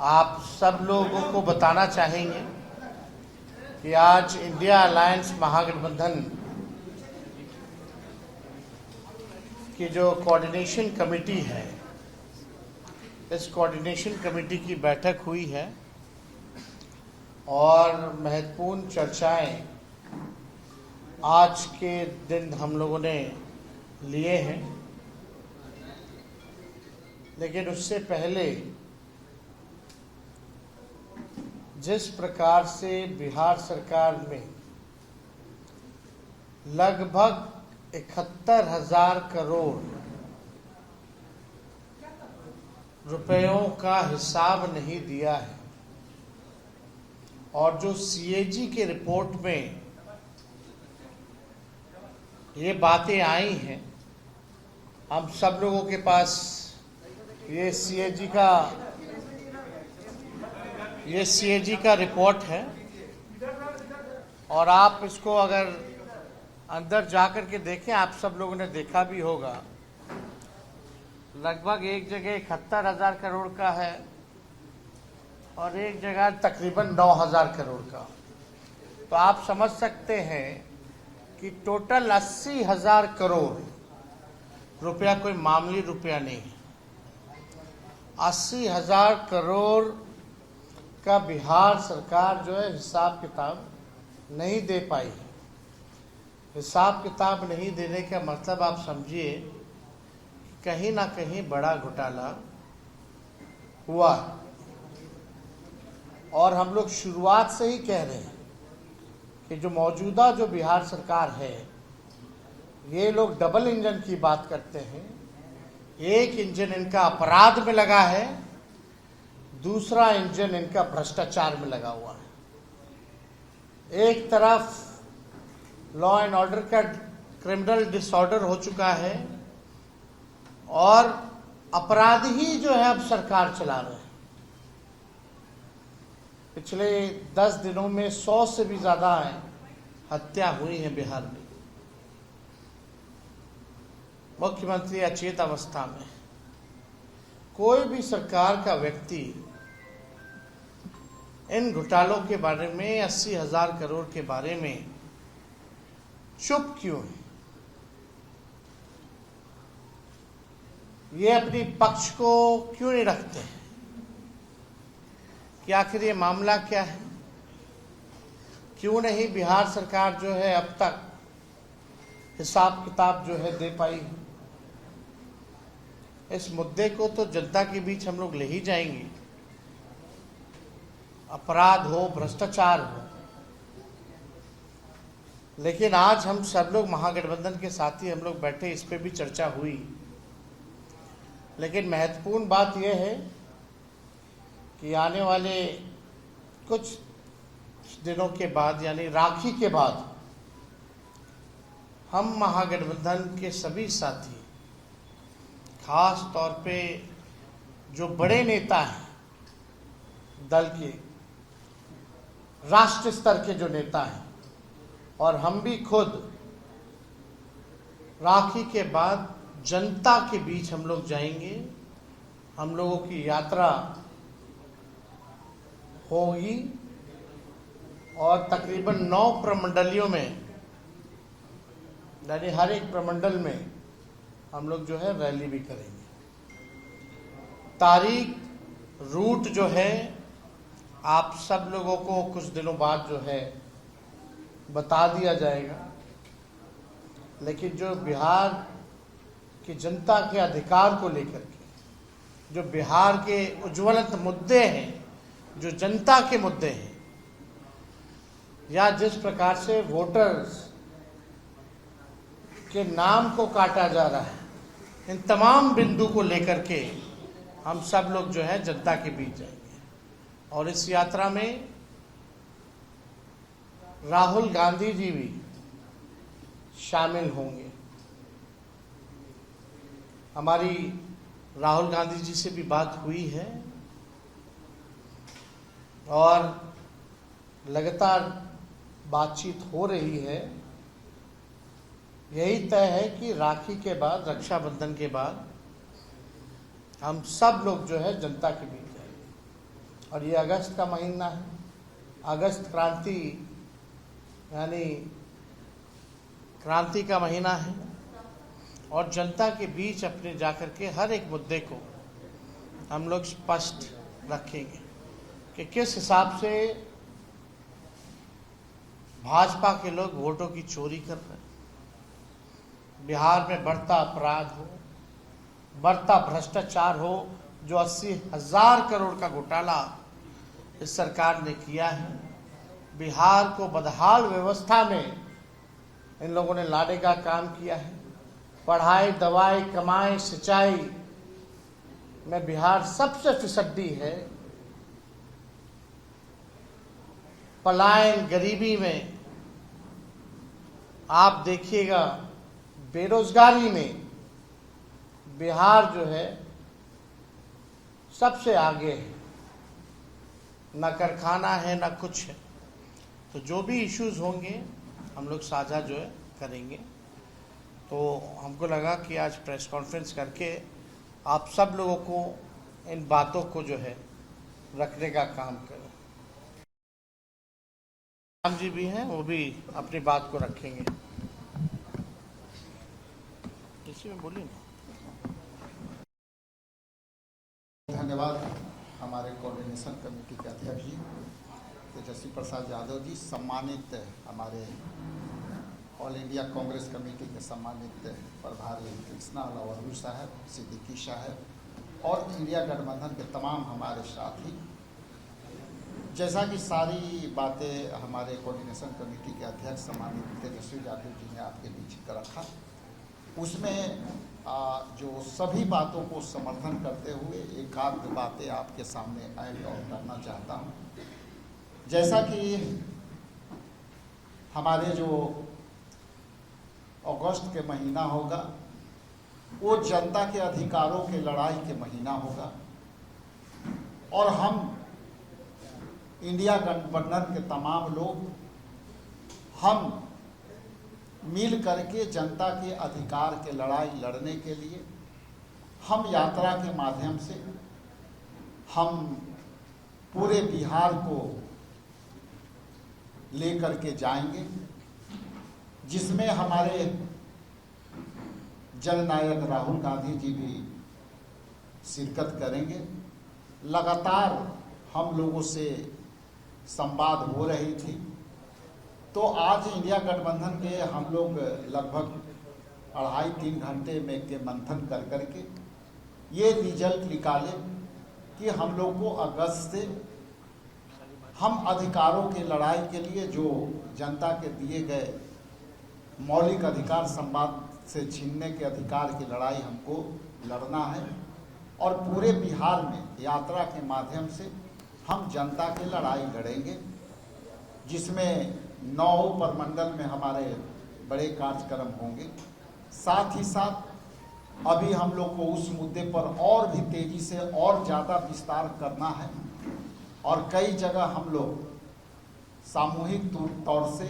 आप सब लोगों को बताना चाहेंगे कि आज इंडिया अलायंस महागठबंधन की जो कोऑर्डिनेशन कमेटी है, इस कोऑर्डिनेशन कमेटी की बैठक हुई है और महत्वपूर्ण चर्चाएं आज के दिन हम लोगों ने लिए हैं। लेकिन उससे पहले जिस प्रकार से बिहार सरकार में लगभग 71,000 करोड़ रुपयों का हिसाब नहीं दिया है और जो सीएजी के रिपोर्ट में ये बातें आई हैं, हम सब लोगों के पास ये सीएजी का रिपोर्ट है और आप इसको अगर अंदर जाकर के देखें, आप सब लोगों ने देखा भी होगा, लगभग एक जगह 71,000 करोड़ का है और एक जगह तकरीबन 9,000 करोड़ का। तो आप समझ सकते हैं कि टोटल 80,000 करोड़ रुपया कोई मामूली रुपया नहीं है। 80,000 करोड़ का बिहार सरकार जो है हिसाब किताब नहीं दे पाई है। हिसाब किताब नहीं देने का मतलब आप समझिए कि कहीं ना कहीं बड़ा घोटाला हुआ और हम लोग शुरुआत से ही कह रहे हैं कि जो मौजूदा जो बिहार सरकार है, ये लोग डबल इंजन की बात करते हैं। एक इंजन इनका अपराध में लगा है, दूसरा इंजन इनका भ्रष्टाचार में लगा हुआ है। एक तरफ लॉ एंड ऑर्डर का क्रिमिनल डिसऑर्डर हो चुका है और अपराध ही जो है अब सरकार चला रहे हैं। पिछले 10 दिनों में 100 से भी ज्यादा हत्या हुई है बिहार में। मुख्यमंत्री अचेत अवस्था में कोई भी सरकार का व्यक्ति इन घोटालों के बारे में, 80,000 करोड़ के बारे में चुप क्यों है? ये अपनी पक्ष को क्यों नहीं रखते हैं कि आखिर ये मामला क्या है? क्यों नहीं बिहार सरकार जो है अब तक हिसाब किताब जो है दे पाई है? इस मुद्दे को तो जनता के बीच हम लोग ले ही जाएंगे। अपराध हो, भ्रष्टाचार हो, लेकिन आज हम सब लोग महागठबंधन के साथी हम लोग बैठे, इस पे भी चर्चा हुई। लेकिन महत्वपूर्ण बात यह है कि आने वाले कुछ दिनों के बाद, यानी राखी के बाद, हम महागठबंधन के सभी साथी, खास तौर पे जो बड़े नेता हैं दल के, राष्ट्र स्तर के जो नेता हैं, और हम भी खुद राखी के बाद जनता के बीच हम लोग जाएंगे। हम लोगों की यात्रा होगी और तकरीबन 9 प्रमंडलियों में, यानी हर एक प्रमंडल में हम लोग जो है रैली भी करेंगे। तारीख, रूट जो है आप सब लोगों को कुछ दिनों बाद जो है बता दिया जाएगा। लेकिन जो बिहार की जनता के अधिकार को लेकर के, जो बिहार के उज्ज्वलत मुद्दे हैं, जो जनता के मुद्दे हैं, या जिस प्रकार से वोटर्स के नाम को काटा जा रहा है, इन तमाम बिंदु को लेकर के हम सब लोग जो है जनता के बीच जाएंगे। और इस यात्रा में राहुल गांधी जी भी शामिल होंगे। हमारी राहुल गांधी जी से भी बात हुई है और लगातार बातचीत हो रही है। यही तय है कि राखी के बाद, रक्षाबंधन के बाद हम सब लोग जो है जनता के बीच जाएंगे। और ये अगस्त का महीना है। अगस्त क्रांति यानी क्रांति का महीना है और जनता के बीच अपने जाकर के हर एक मुद्दे को हम लोग स्पष्ट रखेंगे कि किस हिसाब से भाजपा के लोग वोटों की चोरी कर रहे हैं, बिहार में बढ़ता अपराध हो, बढ़ता भ्रष्टाचार हो, जो 80,000 करोड़ का घोटाला इस सरकार ने किया है, बिहार को बदहाल व्यवस्था में इन लोगों ने लाने का काम किया है। पढ़ाई, दवाई, कमाई, सिंचाई में बिहार सबसे फिसड्डी है। पलायन, गरीबी में आप देखिएगा, बेरोजगारी में बिहार जो है सबसे आगे है, न कारखाना है न कुछ है। तो जो भी इश्यूज होंगे हम लोग साझा जो है करेंगे। तो हमको लगा कि आज प्रेस कॉन्फ्रेंस करके आप सब लोगों को इन बातों को जो है रखने का काम करें। राम जी भी हैं, वो भी अपनी बात को रखेंगे। इसी में बोलिए ना। धन्यवाद हमारे कोऑर्डिनेशन कमेटी के अध्यक्ष जी तेजस्वी प्रसाद यादव जी, सम्मानित हमारे ऑल इंडिया कांग्रेस कमेटी के सम्मानित प्रभारी कृष्णा लावरू साहब, सिद्दीकी साहब और इंडिया गठबंधन के तमाम हमारे साथी। जैसा कि सारी बातें हमारे कोऑर्डिनेशन कमेटी के अध्यक्ष सम्मानित तेजस्वी यादव जी ने आपके बीच रखा, उसमें जो सभी बातों को समर्थन करते हुए एक आध बातें आपके सामने ऐड और करना चाहता हूँ। जैसा कि हमारे जो अगस्त के महीना होगा वो जनता के अधिकारों के लड़ाई के महीना होगा और हम इंडिया गठबंधन के तमाम लोग हम मिल करके जनता के अधिकार के लड़ाई लड़ने के लिए हम यात्रा के माध्यम से हम पूरे बिहार को लेकर के जाएंगे, जिसमें हमारे जननायक राहुल गांधी जी भी शिरकत करेंगे। लगातार हम लोगों से संवाद हो रही थी, तो आज इंडिया गठबंधन के हम लोग लगभग 2.5-3 घंटे में के मंथन कर करके ये रिजल्ट निकाले कि हम लोग को अगस्त से हम अधिकारों के लड़ाई के लिए जो जनता के दिए गए मौलिक अधिकार संवाद से छीनने के अधिकार की लड़ाई हमको लड़ना है और पूरे बिहार में यात्रा के माध्यम से हम जनता की लड़ाई लड़ेंगे, जिसमें 9 प्रमंडल में हमारे बड़े कार्यक्रम होंगे। साथ ही साथ अभी हम लोग को उस मुद्दे पर और भी तेजी से और ज़्यादा विस्तार करना है और कई जगह हम लोग सामूहिक तौर से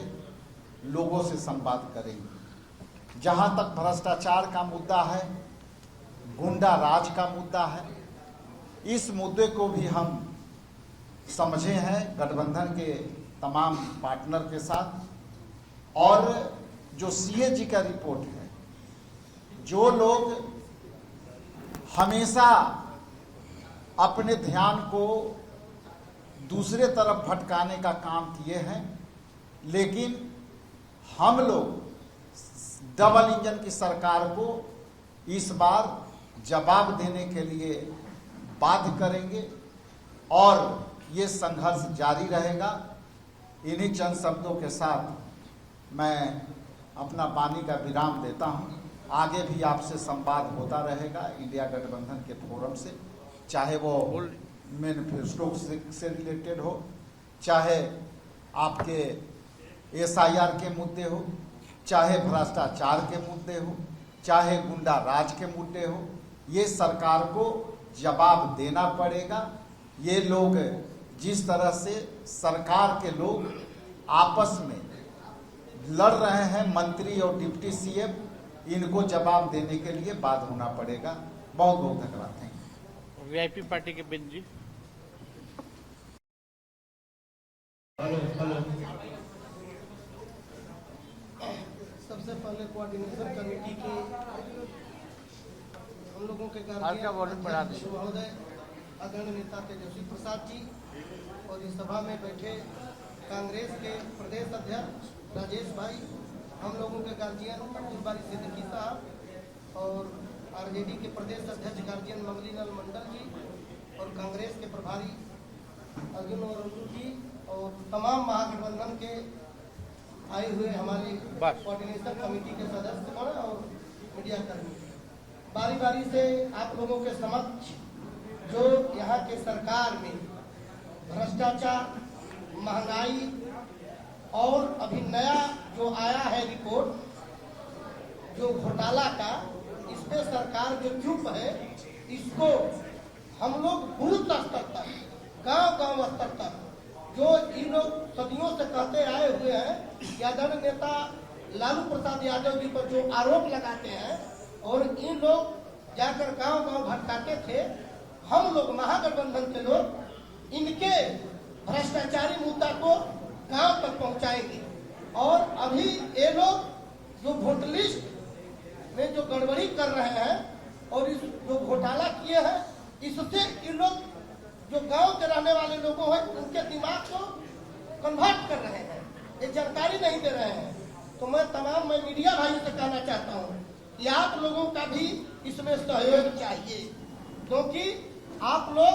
लोगों से संवाद करेंगे। जहाँ तक भ्रष्टाचार का मुद्दा है, गुंडा राज का मुद्दा है, इस मुद्दे को भी हम समझे हैं गठबंधन के तमाम पार्टनर के साथ। और जो सीएजी का रिपोर्ट है, जो लोग हमेशा अपने ध्यान को दूसरे तरफ भटकाने का काम किए हैं, लेकिन हम लोग डबल इंजन की सरकार को इस बार जवाब देने के लिए बाध्य करेंगे और ये संघर्ष जारी रहेगा। इन्हीं चंद शब्दों के साथ मैं अपना वाणी का विराम देता हूं। आगे भी आपसे संवाद होता रहेगा इंडिया गठबंधन के फोरम से, चाहे वो मैनिफेस्टो से रिलेटेड हो, चाहे आपके एसआईआर के मुद्दे हो, चाहे भ्रष्टाचार के मुद्दे हो, चाहे गुंडा राज के मुद्दे हो। ये सरकार को जवाब देना पड़ेगा। ये लोग जिस तरह से सरकार के लोग आपस में लड़ रहे हैं, मंत्री और डिप्टी सीएम, इनको जवाब देने के लिए बाध्य होना पड़ेगा। बहुत बहुत धन्यवाद। वीआईपी पार्टी के बिन जी। सबसे पहले कोऑर्डिनेशन कमेटी के हम लोगों के महोदय आदरणीय नेता तेजस्वी प्रसाद जी और इस सभा में बैठे कांग्रेस के प्रदेश अध्यक्ष राजेश भाई, हम लोगों के गार्जियन अब्दुल बारी सिद्दीकी साहब और आरजेडी के प्रदेश अध्यक्ष गार्जियन ममलीलाल मंडल जी और कांग्रेस के प्रभारी अर्जुन और अर्जुन जी और तमाम महागठबंधन के आए हुए हमारे कोऑर्डिनेशन कमेटी के सदस्यगण और मीडिया कर्मी, बारी बारी से आप लोगों के समक्ष जो यहाँ के सरकार में भ्रष्टाचार, महंगाई और अभी नया जो आया है रिपोर्ट जो घोटाला का, इस पे सरकार जो चुप है, इसको हम लोग बूथ स्तर तक, गांव स्तर तक जो इन लोग सदियों से कहते आए हुए हैं कि आदरणीय नेता लालू प्रसाद यादव जी पर जो आरोप लगाते हैं और इन लोग जाकर गांव भटकाते थे, हम लोग महागठबंधन के लोग इनके भ्रष्टाचारी मुद्दा को गांव तक पहुंचाएंगे। और अभी ये लोग जो वोट लिस्ट में जो गड़बड़ी कर रहे हैं और इस जो घोटाला किए हैं, इससे इन लोग जो गांव के रहने वाले लोगों हैं उनके दिमाग को कन्वर्ट कर रहे हैं, ये जानकारी नहीं दे रहे हैं। तो मैं मीडिया भाइयों से कहना चाहता हूं कि आप लोगों का भी इसमें सहयोग चाहिए, क्योंकि आप लोग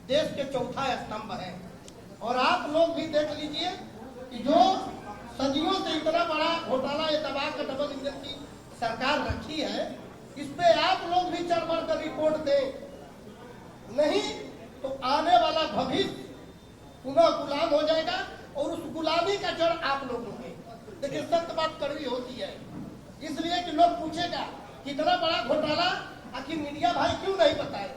देश के चौथा स्तंभ हैं। और आप लोग भी देख लीजिए कि जो सदियों से इतना बड़ा घोटाला ये दबा कर डबल इंजन की सरकार रखी है, इस पे आप लोग भी चढ़ बढ़ कर रिपोर्ट दें, नहीं तो आने वाला भविष्य पुनः गुलाम हो जाएगा और उस गुलामी का जड़ आप लोग होंगे। लेकिन सत्य बात कड़वी होती है, इसलिए कि लोग पूछेगा कितना बड़ा घोटाला आखिर मीडिया भाई क्यों नहीं बताए।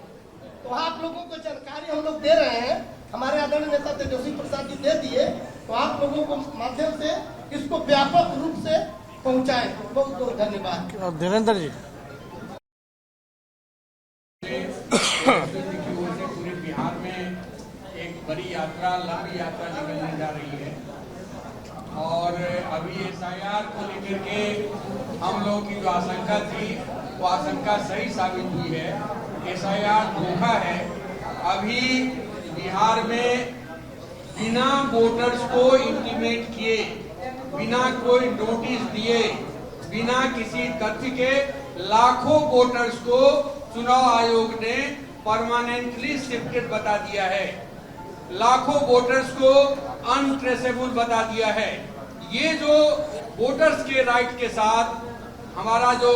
तो आप लोगों को जानकारी हम लोग दे रहे हैं, हमारे आदरणीय नेता तेजस्वी प्रसाद जी दे दिए, तो आप लोगों को माध्यम से इसको व्यापक रूप से पहुंचाएं। बहुत बहुत धन्यवाद। धीरेन्द्र जी, पूरे बिहार में एक बड़ी यात्रा, लंबी यात्रा निकलने जा रही है और अभी SIR को लेकर के हम लोग की जो आशंका थी वो आशंका सही साबित हुई है। SIR धोखा है। अभी बिहार में बिना वोटर्स को इंटीमेट किए, बिना कोई नोटिस दिए, बिना किसी तथ्य के लाखों वोटर्स को चुनाव आयोग ने परमानेंटली शिफ्टेड बता दिया है, लाखों वोटर्स को अनट्रेसेबल बता दिया है। ये जो वोटर्स के राइट के साथ हमारा जो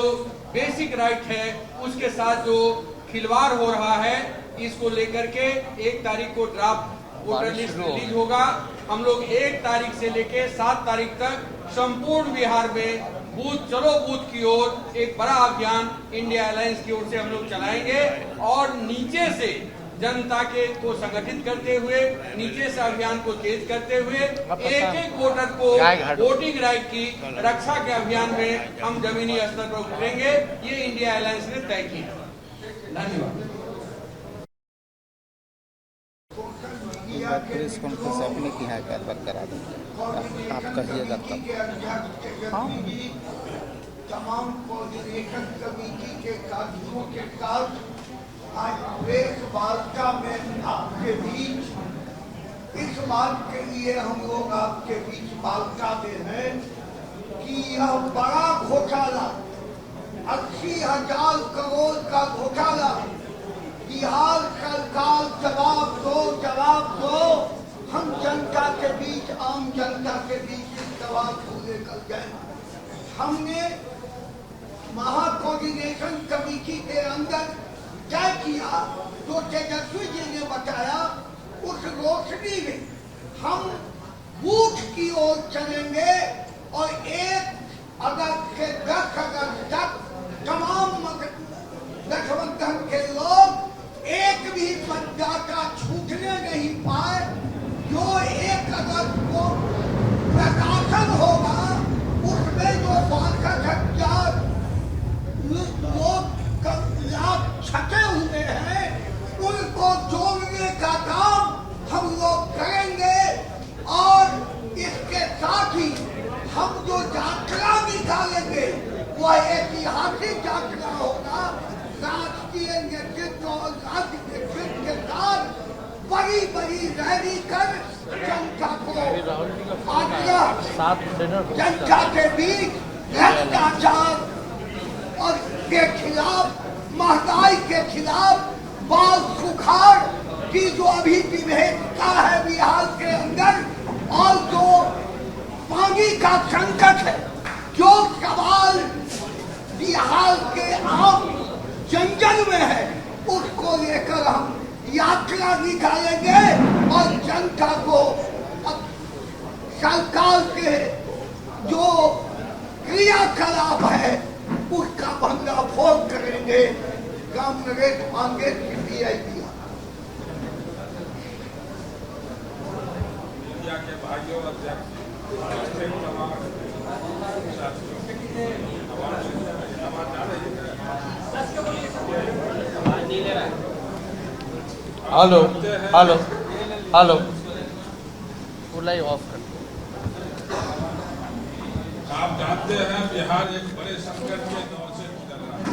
बेसिक राइट है उसके साथ जो खिलवाड़ हो रहा है, इसको लेकर के 1 तारीख को ड्राफ्ट वोटर लिस्ट रिलीज होगा। हम लोग 1 तारीख से लेके 7 तारीख तक संपूर्ण बिहार में बूथ चलो बूथ की ओर एक बड़ा अभियान इंडिया अलायंस की ओर से हम लोग चलाएंगे और नीचे से जनता के को संगठित करते हुए, नीचे से अभियान को तेज करते हुए एक वोटर को वोटिंग राइट की रक्षा के अभियान में हम जमीनी स्तर पर उतरेंगे। ये इंडिया अलायंस ने तय किया। धन्यवाद। प्रेस कॉन्फ्रेंस अपने की है बरकरार आप कहिएगा तब। तमाम कोऑर्डिनेशन कमेटी के साथियों के साथ आज प्रेस वार्ता में आपके बीच इस बात के लिए हम लोग आपके बीच वार्ता में हैं कि यह बड़ा घोटाला 80,000 करोड़ का घोटाला, बिहार सरकार जवाब दो। हम जनता के बीच, आम जनता के बीच इस सवाल को लेकर गए। हमने महाकोऑर्डिनेशन कमेटी के अंदर तय किया, जो तेजस्वी जी ने बताया, उस रोशनी में हम बूथ की ओर चलेंगे और 1 अगस्त से 10 अगस्त तक तमाम गठबंधन के लोग एक भी मतदाता छूटने नहीं पाए। जो 1 अगस्त को प्रकाशन होगा उसमें जो 62,000 लोग लाभ छटे हुए हैं उनको जोड़ने का काम हम लोग करेंगे और बड़ी बड़ी रैली कर जनता को आग्रह, जनता के बीच भ्रष्टाचार और के खिलाफ, महंगाई के खिलाफ, बाल सुखाड़ की जो अभी विभेदता है बिहार के अंदर, और जो पानी का संकट है, जो सवाल बिहार के आम जन में है, उसको लेकर हम यात्रा निकालेंगे और जनता को सरकार के जो क्रियाकलाप है उसका भंडाफोड़ करेंगे। कांग्रेस मांगे सीपीआई दिया। इंडिया के भाइयों अध्यक्ष हेलो हेलो हेलो बोला ही ऑफ कर। आप जानते हैं बिहार एक बड़े संकट के दौर से गुजर रहा है।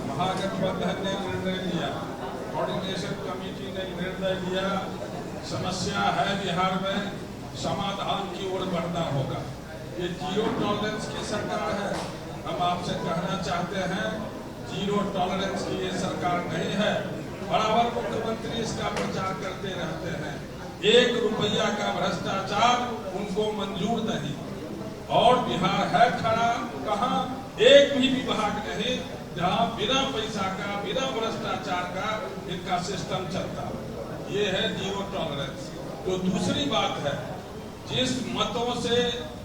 महागठबंधन ने निर्णय लिया, कोऑर्डिनेशन कमेटी ने निर्णय लिया, समस्या है बिहार में, समाधान की ओर बढ़ना होगा। ये जीरो टॉलरेंस की सरकार है। हम आपसे कहना चाहते हैं जीरो टॉलरेंस की ये सरकार नहीं है। बराबर मुख्यमंत्री इसका प्रचार करते रहते हैं। 1 रुपया का भ्रष्टाचार उनको मंजूर नहीं। और बिहार है खड़ा कहाँ? एक भी विभाग नहीं जहाँ बिना पैसा का, बिना भ्रष्टाचार का इनका सिस्टम चलता। ये है जीरो टॉलरेंस। तो दूसरी बात है, जिस मतों से,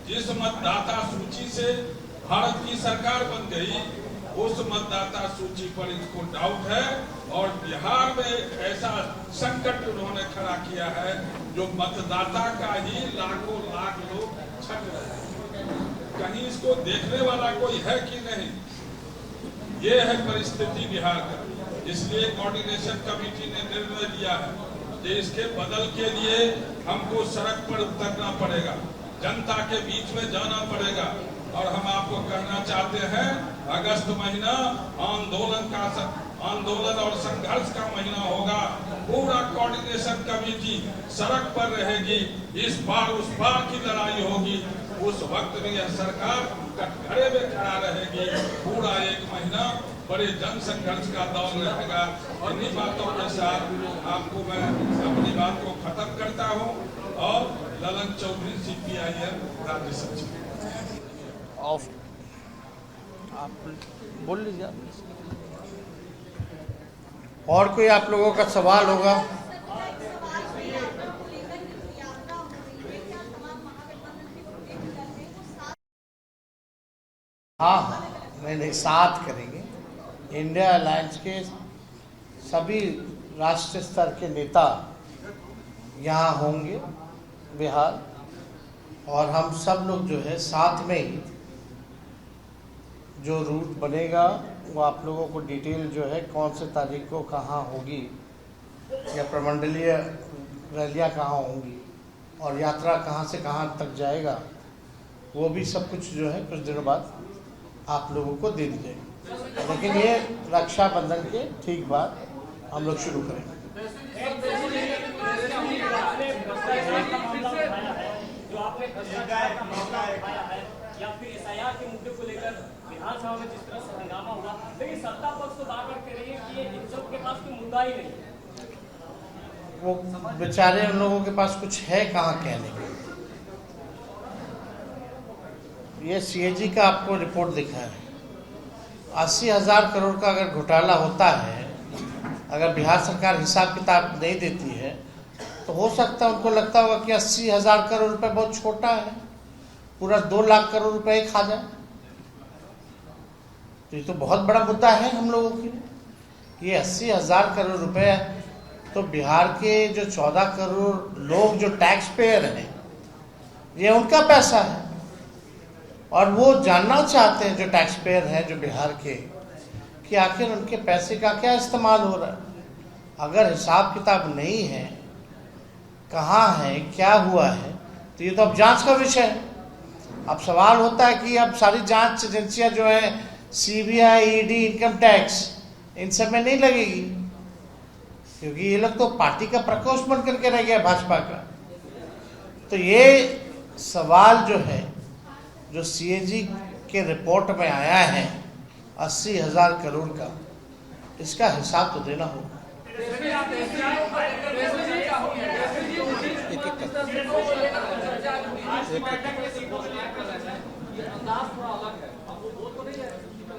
जिस मतदाता सूची से भारत की सरकार बन गई, उस मतदाता सूची पर इसको डाउट है। और बिहार में एक ऐसा संकट उन्होंने खड़ा किया है जो मतदाता का ही लाखों लाख लोग छक रहे हैं। कहीं इसको देखने वाला कोई है कि नहीं? ये है परिस्थिति बिहार का। इसलिए कोऑर्डिनेशन कमेटी ने निर्णय लिया है कि इसके बदल के लिए हमको सड़क पर उतरना पड़ेगा, जनता के बीच में जाना पड़ेगा। और हम आपको कहना चाहते हैं, अगस्त महीना आंदोलन और संघर्ष का महीना होगा। पूरा कोऑर्डिनेशन कमेटी सड़क पर रहेगी। इस बार उस बार की लड़ाई होगी। उस वक्त में यह सरकार कटघरे में खड़ा रहेगी। पूरा 1 महीना बड़े जन संघर्ष का दौर रहेगा। इन्हीं बातों के साथ आपको मैं अपनी बात को खत्म करता हूं। और ललन चौधरी CPIM राज्य सचिव। ऑफ आप बोल लीजिए। और कोई आप लोगों का सवाल होगा? हाँ, नहीं, साथ करेंगे। इंडिया अलायंस के सभी राष्ट्रीय स्तर के नेता यहाँ होंगे बिहार, और हम सब लोग जो है साथ में ही जो रूट बनेगा वो आप लोगों को डिटेल जो है कौन से तारीख को कहाँ होगी, या प्रमंडलीय रैलियाँ कहाँ होंगी और यात्रा कहाँ से कहाँ तक जाएगा, वो भी सब कुछ जो है कुछ दिनों बाद आप लोगों को दे दी जाएगी। लेकिन ये रक्षाबंधन के ठीक बाद हम लोग शुरू करेंगे। जो आपने भ्रष्टाचार का मामला उठाया है या फिर SIR के मुद्दे को लेकर विधानसभा में जिस तरह से हंगामा हुआ, लेकिन सत्ता पक्ष तो बार बार कह रही है कि ये इन सब के पास कोई मुद्दा ही नहीं है। वो बेचारे उन लोगों के पास कुछ है कहाँ कहने के। ये CAG का आपको रिपोर्ट दिखा है। 80,000 करोड़ का अगर घोटाला होता है, अगर बिहार सरकार हिसाब किताब नहीं देती है, तो हो सकता है उनको लगता होगा कि 80,000 करोड़ रुपए बहुत छोटा है, पूरा 2 लाख करोड़ रुपए खा जाए। तो ये तो बहुत बड़ा मुद्दा है हम लोगों के लिए। ये 80,000 करोड़ रुपए तो बिहार के जो 14 करोड़ लोग जो टैक्स पेयर हैं, ये उनका पैसा है। और वो जानना चाहते हैं जो टैक्स पेयर हैं जो बिहार के, कि आखिर उनके पैसे का क्या इस्तेमाल हो रहा है। अगर हिसाब किताब नहीं है, कहाँ है, क्या हुआ है, तो ये तो अब जांच का विषय है। अब सवाल होता है कि अब सारी जांच एजेंसियां जो है CBI, ED, इनकम टैक्स, इन सब में नहीं लगेगी। क्योंकि ये लोग तो पार्टी का प्रकोष्ठ बन करके रह गया भाजपा का। तो ये सवाल जो है, जो सीएजी के रिपोर्ट में आया है 80,000 करोड़ का, इसका हिसाब तो देना होगा।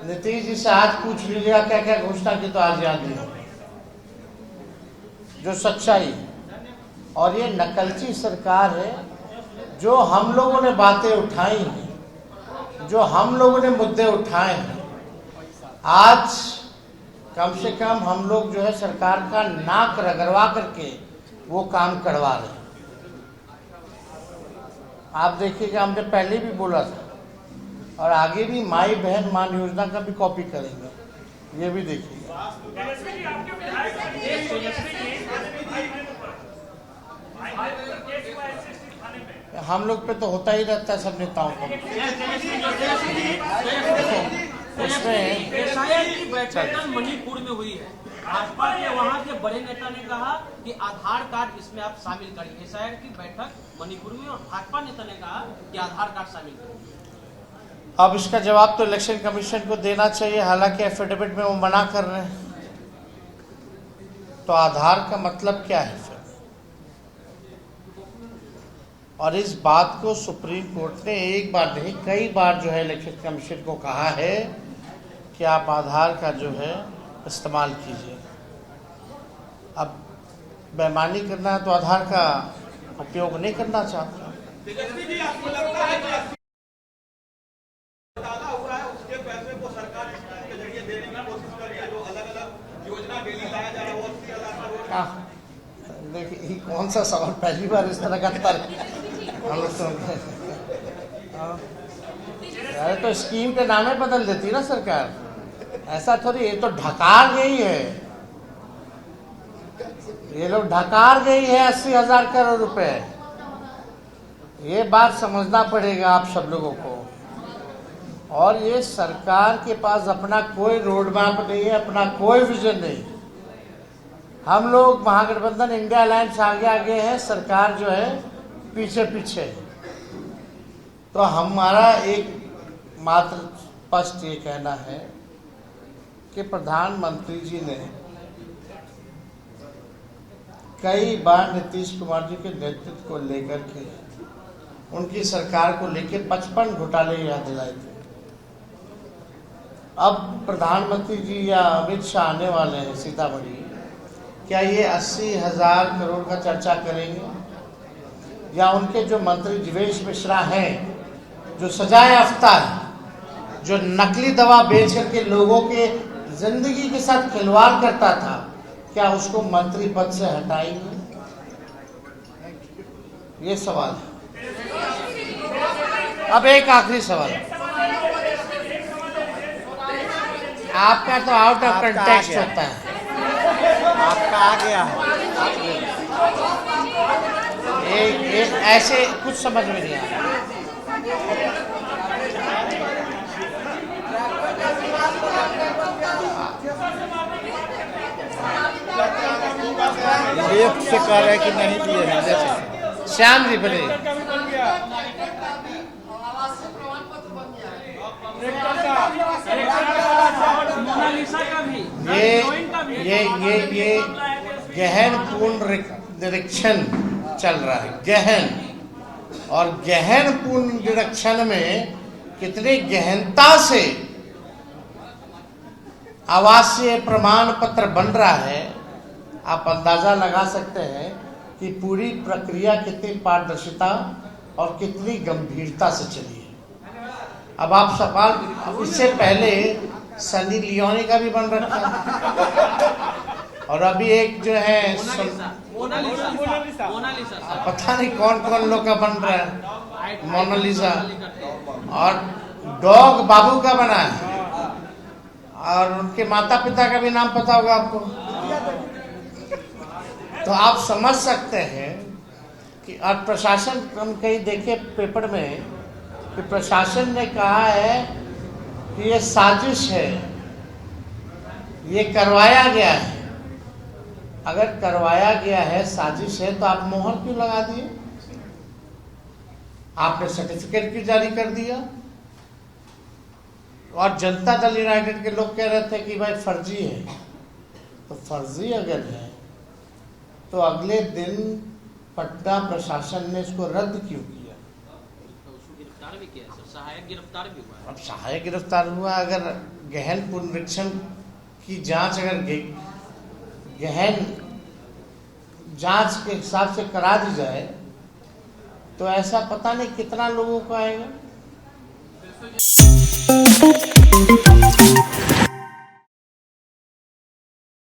नीतीश जी से आज पूछ लीजिएगा क्या क्या घोषणा की, तो आज याद नहीं होगा जो सच्चाई। और ये नकलची सरकार है। जो हम लोगों ने बातें उठाई हैं, जो हम लोगों ने मुद्दे उठाए हैं, आज कम से कम हम लोग जो है सरकार का नाक रगड़वा करके वो काम करवा रहे हैं। आप देखिएगा, हमने पहले भी बोला था और आगे भी माई बहन मान योजना का भी कॉपी करेंगे, ये भी देखिएगा। हम लोग पे तो होता ही रहता है सब नेताओं को। उसमें की बैठक मणिपुर में हुई है, भाजपा के वहाँ के बड़े नेता ने कहा कि आधार कार्ड इसमें आप शामिल करिए। एसआईआर की बैठक मणिपुर में और भाजपा नेता ने कहा कि आधार कार्ड शामिल करिए। अब इसका जवाब तो इलेक्शन कमीशन को देना चाहिए, हालांकि एफिडेविट में वो मना कर रहे हैं। तो आधार का मतलब क्या है फिर? और इस बात को सुप्रीम कोर्ट ने एक बार नहीं कई बार जो है इलेक्शन कमीशन को कहा है कि आप आधार का जो है इस्तेमाल कीजिए। अब बेईमानी करना है तो आधार का उपयोग नहीं करना चाहता। देखिए, कौन सा सवाल, पहली बार इस तरह का हम लोग सुनते हैं। अरे तो स्कीम के नामे बदल देती ना सरकार, ऐसा थोड़ी। ये तो ढकार गई है, ये लोग ढकार गई है 80,000 करोड़ रुपए। ये बात समझना पड़ेगा आप सब लोगों को। और ये सरकार के पास अपना कोई रोड मैप नहीं है, अपना कोई विजन नहीं। हम लोग महागठबंधन इंडिया अलायंस आगे आगे है, सरकार जो है पीछे पीछे है। तो हमारा एक मात्र स्पष्ट ये कहना है कि प्रधानमंत्री जी ने कई बार नीतीश कुमार जी के नेतृत्व को लेकर के, उनकी सरकार को लेकर 55 घोटाले याद दिलाए थे। अब प्रधानमंत्री जी या अमित शाह आने वाले हैं सीतामढ़ी, क्या ये 80,000 करोड़ का चर्चा करेंगे? या उनके जो मंत्री जीवेश मिश्रा हैं, जो सजाए याफ्ता है, जो नकली दवा बेच करके लोगों के जिंदगी के साथ खिलवाड़ करता था, क्या उसको मंत्री पद से हटाएंगे? ये सवाल है। अब एक आखिरी सवाल, आपका तो आउट ऑफ कंटेक्स्ट होता है, आपका आ गया है। एक ऐसे कुछ समझ में नहीं आया। लेफ्ट से कह रहे कि नहीं दिए हैं। श्याम जी बोले, ये गहन पूर्ण निरीक्षण चल रहा है, गहन। और गहन पूर्ण निरीक्षण में कितनी गहनता से आवासीय प्रमाण पत्र बन रहा है, आप अंदाजा लगा सकते हैं कि पूरी प्रक्रिया कितनी पारदर्शिता और कितनी गंभीरता से चली है। अब आप सवाल, इससे पहले सनी लियोनी का भी बन रखा है, और अभी एक जो है पता नहीं कौन कौन लोग का बन रहा है, मोनालिसा, और डॉग बाबू का बना है, और उनके माता पिता का भी नाम पता होगा आपको। तो आप समझ सकते हैं कि और प्रशासन, हम कहीं देखे पेपर में कि प्रशासन ने कहा है कि ये साजिश है, ये करवाया गया है। अगर करवाया गया है, साजिश है, तो आप मोहर क्यों लगा दिए? आपने सर्टिफिकेट क्यों जारी कर दिया? और जनता दल यूनाइटेड के लोग कह रहे थे कि भाई फर्जी है। तो फर्जी अगर है तो अगले दिन पटना प्रशासन ने इसको रद्द क्यों किया? उसको गिरफ्तार भी किया सर, सहायक गिरफ्तार भी हुआ है। अब सहायक गिरफ्तार हुआ, अगर गहन पुनरीक्षण की जांच अगर गहन जांच के हिसाब से करा दी जाए तो ऐसा पता नहीं कितना लोगों को आएगा।